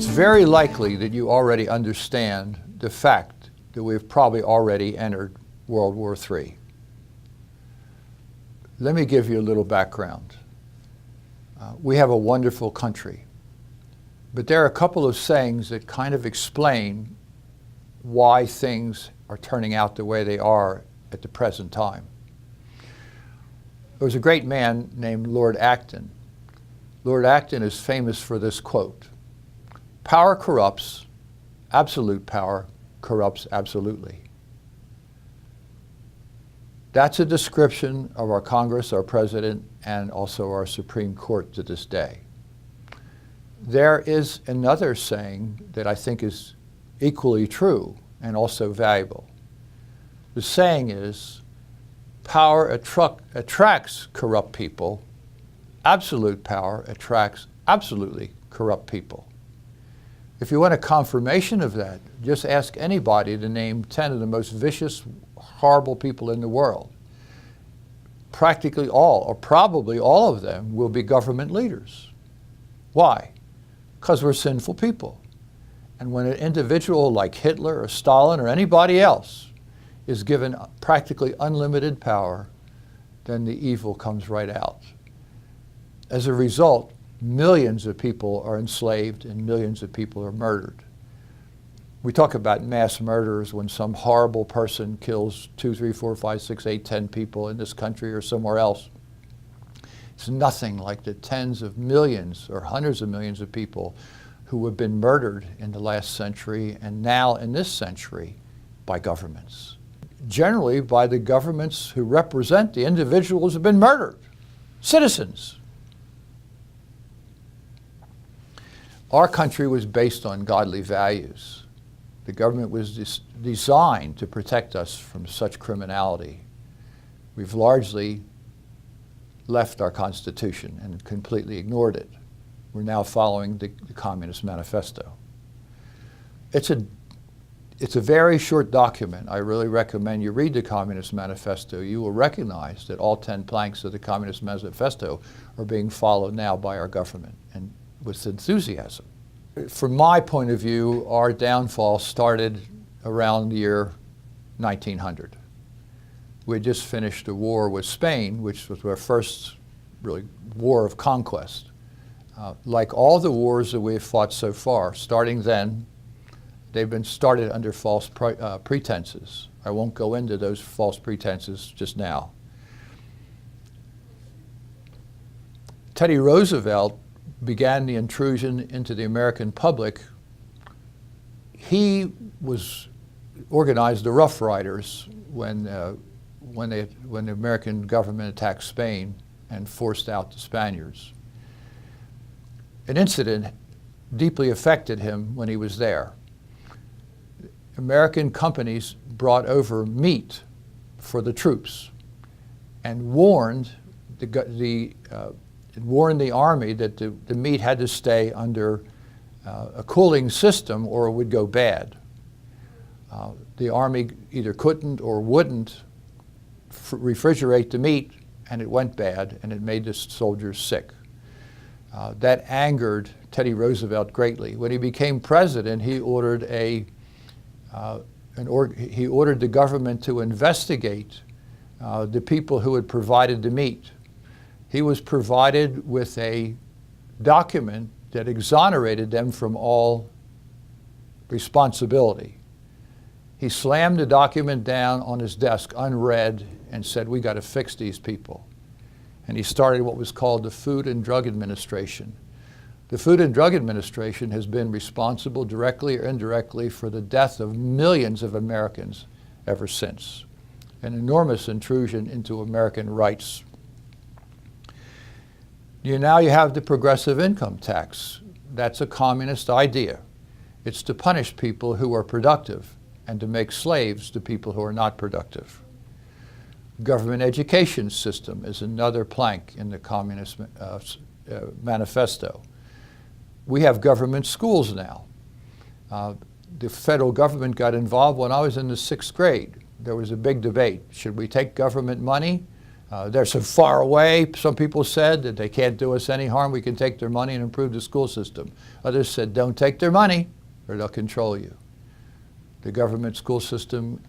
It's very likely that you already understand the fact that we've probably already entered World War III. Let me give you a little background. We have a wonderful country, but there are a couple of sayings that kind of explain why things are turning out the way they are at the present time. There was a great man named Lord Acton. Lord Acton is famous for this quote: "Power corrupts, absolute power corrupts absolutely." That's a description of our Congress, our President, and also our Supreme Court to this day. There is another saying that I think is equally true and also valuable. The saying is, power attracts corrupt people, absolute power attracts absolutely corrupt people. If you want a confirmation of that, just ask anybody to name 10 of the most vicious, horrible people in the world. Practically all, or probably all of them, will be government leaders. Why? Because we're sinful people. And when an individual like Hitler or Stalin or anybody else is given practically unlimited power, then the evil comes right out. As a result, millions of people are enslaved and millions of people are murdered. We talk about mass murderers when some horrible person kills 2, 3, 4, 5, 6, 8, 10 people in this country or somewhere else. It's nothing like the tens of millions or hundreds of millions of people who have been murdered in the last century and now in this century by governments. Generally by the governments who represent the individuals who have been murdered, citizens. Our country was based on godly values. The government was designed to protect us from such criminality. We've largely left our Constitution and completely ignored it. We're now following the Communist Manifesto. It's a very short document. I really recommend you read the Communist Manifesto. You will recognize that all 10 planks of the Communist Manifesto are being followed now by our government, and with enthusiasm. From my point of view, our downfall started around the year 1900. We had just finished a war with Spain, which was our first really war of conquest. Like all the wars that we've fought so far, starting then, they've been started under false pretenses. I won't go into those false pretenses just now. Teddy Roosevelt began the intrusion into the American public. He organized the Rough Riders when the American government attacked Spain and forced out the Spaniards. An incident deeply affected him when he was there. American companies brought over meat for the troops and warned the army that the meat had to stay under a cooling system or it would go bad. The army either couldn't or wouldn't refrigerate the meat, and it went bad, and it made the soldiers sick. That angered Teddy Roosevelt greatly. When he became president, he ordered the government to investigate the people who had provided the meat. He was provided with a document that exonerated them from all responsibility. He slammed the document down on his desk unread and said, "We got to fix these people." And he started what was called the Food and Drug Administration. The Food and Drug Administration has been responsible directly or indirectly for the death of millions of Americans ever since. An enormous intrusion into American rights. Now you have the progressive income tax. That's a communist idea. It's to punish people who are productive and to make slaves to people who are not productive. Government education system is another plank in the Communist Manifesto. We have government schools now. The federal government got involved when I was in the 6th grade. There was a big debate. Should we take government money They're so far away, some people said, that they can't do us any harm. We can take their money and improve the school system. Others said, don't take their money or they'll control you. The government school system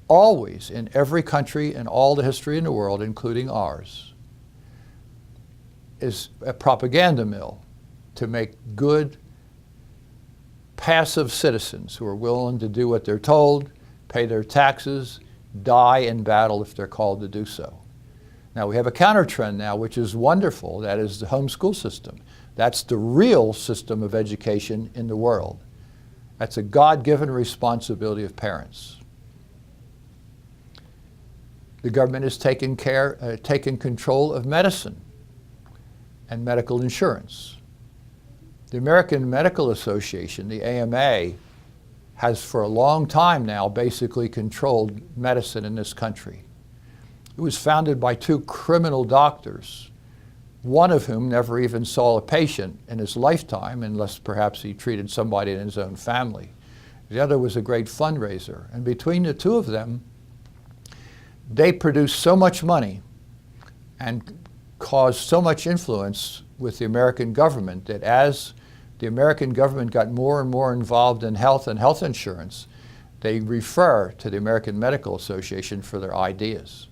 always, in every country and all the history in the world, including ours, is a propaganda mill to make good, passive citizens who are willing to do what they're told, pay their taxes, die in battle if they're called to do so. Now we have a counter trend now, which is wonderful. That is the homeschool system. That's the real system of education in the world. That's a God-given responsibility of parents. The government has taken control of medicine and medical insurance. The American Medical Association, the AMA, has for a long time now basically controlled medicine in this country. It was founded by two criminal doctors, one of whom never even saw a patient in his lifetime, unless perhaps he treated somebody in his own family. The other was a great fundraiser. And between the two of them, they produced so much money and caused so much influence with the American government that as the American government got more and more involved in health and health insurance, they refer to the American Medical Association for their ideas.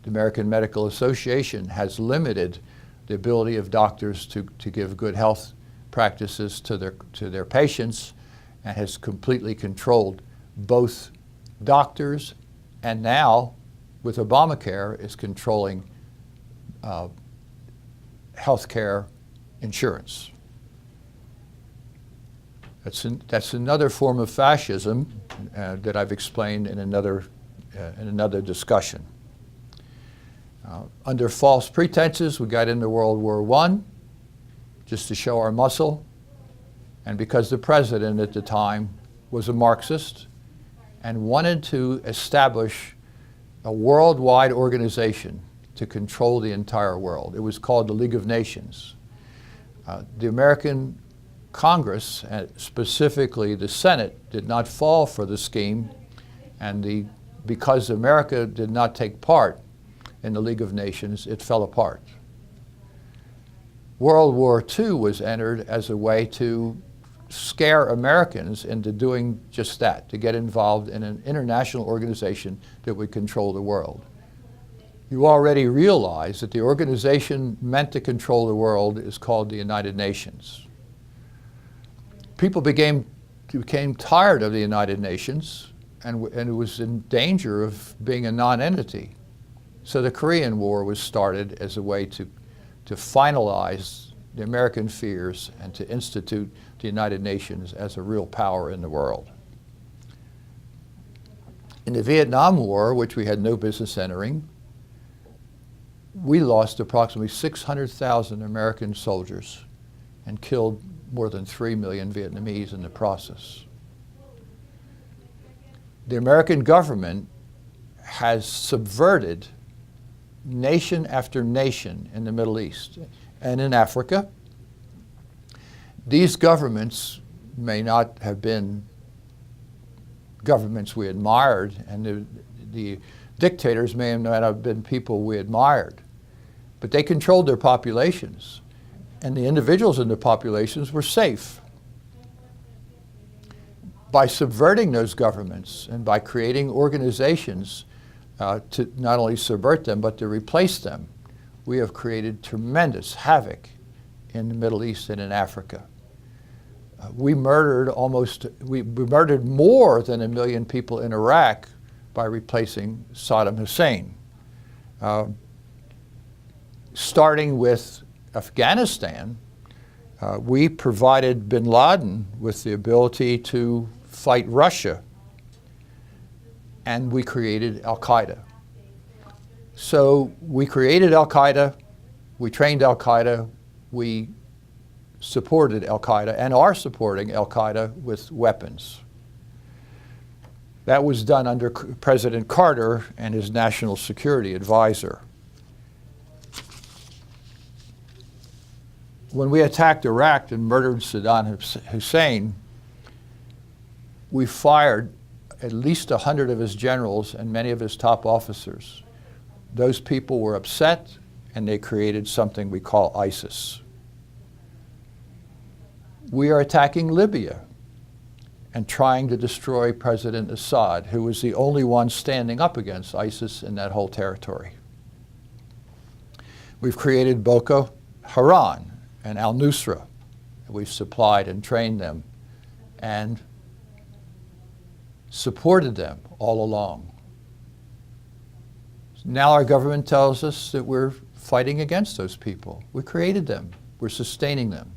The American Medical Association has limited the ability of doctors to give good health practices to their patients and has completely controlled both doctors and now, with Obamacare, is controlling health care insurance. That's another form of fascism that I've explained in another discussion. Under false pretenses, we got into World War I just to show our muscle, and because the president at the time was a Marxist and wanted to establish a worldwide organization to control the entire world. It was called the League of Nations. The American Congress, specifically the Senate, did not fall for the scheme, and because America did not take part in the League of Nations, it fell apart. World War II was entered as a way to scare Americans into doing just that, to get involved in an international organization that would control the world. You already realize that the organization meant to control the world is called the United Nations. People became tired of the United Nations and it was in danger of being a non-entity. So the Korean War was started as a way to finalize the American fears and to institute the United Nations as a real power in the world. In the Vietnam War, which we had no business entering, we lost approximately 600,000 American soldiers and killed more than 3 million Vietnamese in the process. The American government has subverted nation after nation in the Middle East and in Africa. These governments may not have been governments we admired, and the dictators may not have been people we admired, but they controlled their populations, and the individuals in the populations were safe. By subverting those governments and by creating organizations to not only subvert them, but to replace them, we have created tremendous havoc in the Middle East and in Africa. We murdered more than 1 million people in Iraq by replacing Saddam Hussein. Starting with Afghanistan, we provided bin Laden with the ability to fight Russia, and we created Al-Qaeda. So we created Al-Qaeda, we trained Al-Qaeda, we supported Al-Qaeda and are supporting Al-Qaeda with weapons. That was done under President Carter and his national security advisor. When we attacked Iraq and murdered Saddam Hussein, we fired at least 100 of his generals and many of his top officers. Those people were upset, and they created something we call ISIS. We are attacking Libya and trying to destroy President Assad, who was the only one standing up against ISIS in that whole territory. We've created Boko Haram and al-Nusra. We've supplied and trained them and supported them all along. Now our government tells us that we're fighting against those people. We created them. We're sustaining them.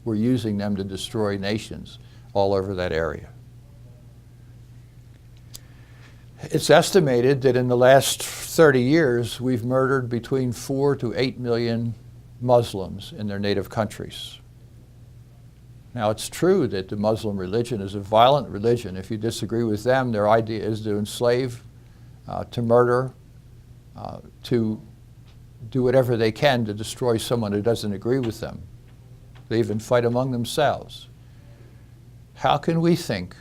We're using them to destroy nations all over that area. It's estimated that in the last 30 years, we've murdered between 4 to 8 million Muslims in their native countries. Now, it's true that the Muslim religion is a violent religion. If you disagree with them, their idea is to enslave, to murder, to do whatever they can to destroy someone who doesn't agree with them. They even fight among themselves. How can we think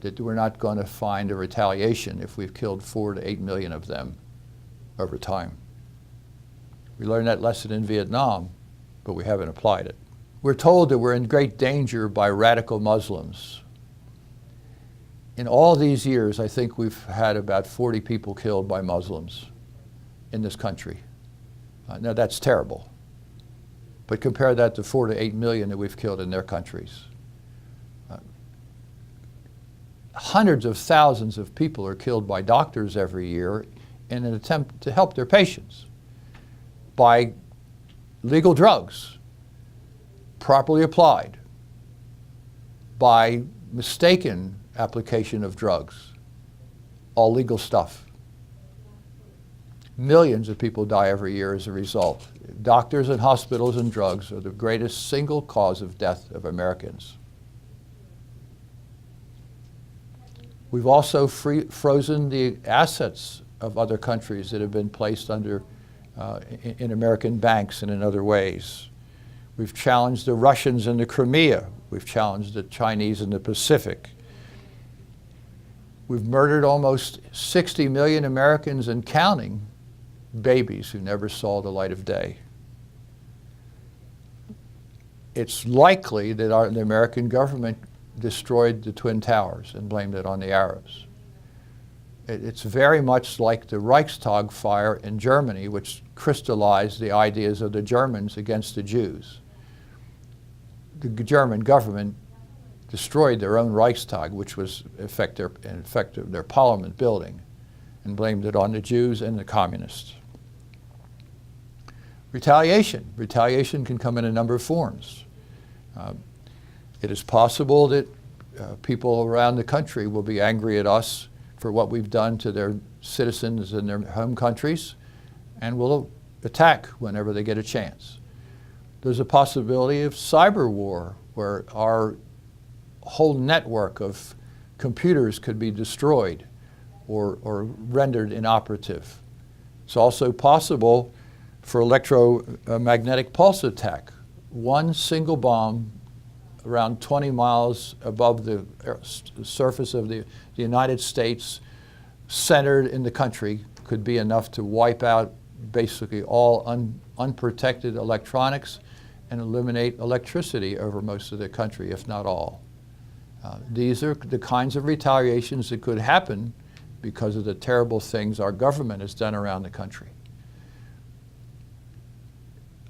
that we're not going to find a retaliation if we've killed 4 to 8 million of them over time? We learned that lesson in Vietnam, but we haven't applied it. We're told that we're in great danger by radical Muslims. In all these years, I think we've had about 40 people killed by Muslims in this country. Now that's terrible, but compare that to 4 to 8 million that we've killed in their countries. Hundreds of thousands of people are killed by doctors every year in an attempt to help their patients by legal drugs, properly applied, by mistaken application of drugs, all legal stuff. Millions of people die every year as a result. Doctors and hospitals and drugs are the greatest single cause of death of Americans. We've also frozen the assets of other countries that have been placed under in American banks and in other ways. We've challenged the Russians in the Crimea. We've challenged the Chinese in the Pacific. We've murdered almost 60 million Americans and counting, babies who never saw the light of day. It's likely that the American government destroyed the Twin Towers and blamed it on the Arabs. It's very much like the Reichstag fire in Germany, which crystallized the ideas of the Germans against the Jews. The German government destroyed their own Reichstag, which was in effect their parliament building, and blamed it on the Jews and the communists. Retaliation. Retaliation can come in a number of forms. It is possible that people around the country will be angry at us for what we've done to their citizens in their home countries and will attack whenever they get a chance. There's a possibility of cyber war where our whole network of computers could be destroyed or rendered inoperative. It's also possible for electromagnetic pulse attack. One single bomb around 20 miles above the surface of the United States, centered in the country, could be enough to wipe out basically all unprotected electronics and eliminate electricity over most of the country, if not all. These are the kinds of retaliations that could happen because of the terrible things our government has done around the country.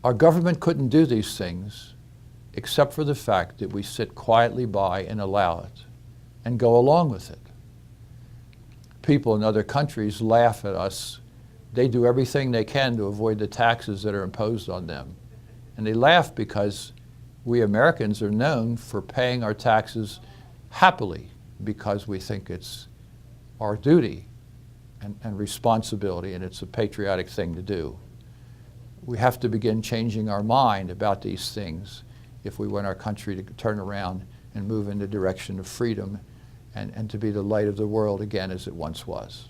Our government couldn't do these things except for the fact that we sit quietly by and allow it and go along with it. People in other countries laugh at us. They do everything they can to avoid the taxes that are imposed on them. And they laugh because we Americans are known for paying our taxes happily because we think it's our duty and responsibility, and it's a patriotic thing to do. We have to begin changing our mind about these things if we want our country to turn around and move in the direction of freedom and to be the light of the world again as it once was.